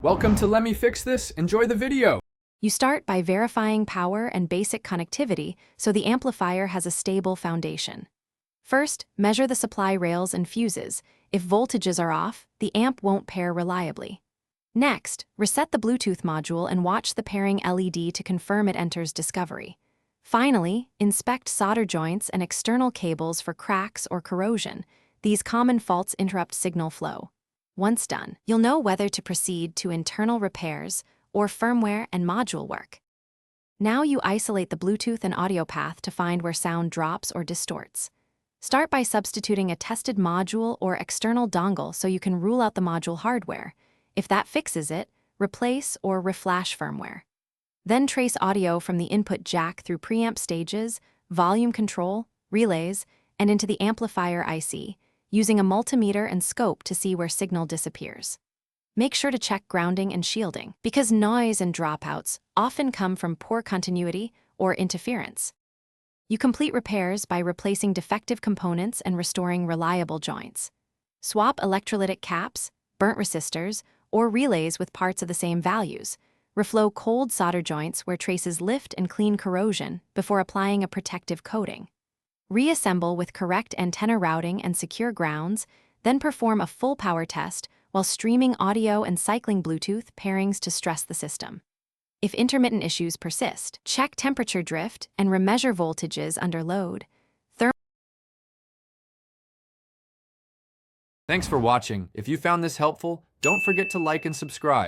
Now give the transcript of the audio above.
Welcome to Let Me Fix This. Enjoy the video. You start by verifying power and basic connectivity so the amplifier has a stable foundation. First, measure the supply rails and fuses. If voltages are off, the amp won't pair reliably. Next, reset the Bluetooth module and watch the pairing LED to confirm it enters Discovery. Finally, inspect solder joints and external cables for cracks or corrosion. These common faults interrupt signal flow. Once done, you'll know whether to proceed to internal repairs or firmware and module work. Now you isolate the Bluetooth and audio path to find where sound drops or distorts. Start by substituting a tested module or external dongle so you can rule out the module hardware. If that fixes it, replace or reflash firmware. Then trace audio from the input jack through preamp stages, volume control, relays, and into the amplifier IC, using a multimeter and scope to see where signal disappears. Make sure to check grounding and shielding, because noise and dropouts often come from poor continuity or interference. You complete repairs by replacing defective components and restoring reliable joints. Swap electrolytic caps, burnt resistors, or relays with parts of the same values. Reflow cold solder joints where traces lift and clean corrosion before applying a protective coating. Reassemble with correct antenna routing and secure grounds, then perform a full power test while streaming audio and cycling Bluetooth pairings to stress the system. If intermittent issues persist, check temperature drift and remeasure voltages under load. Thanks for watching. If you found this helpful, don't forget to like and subscribe.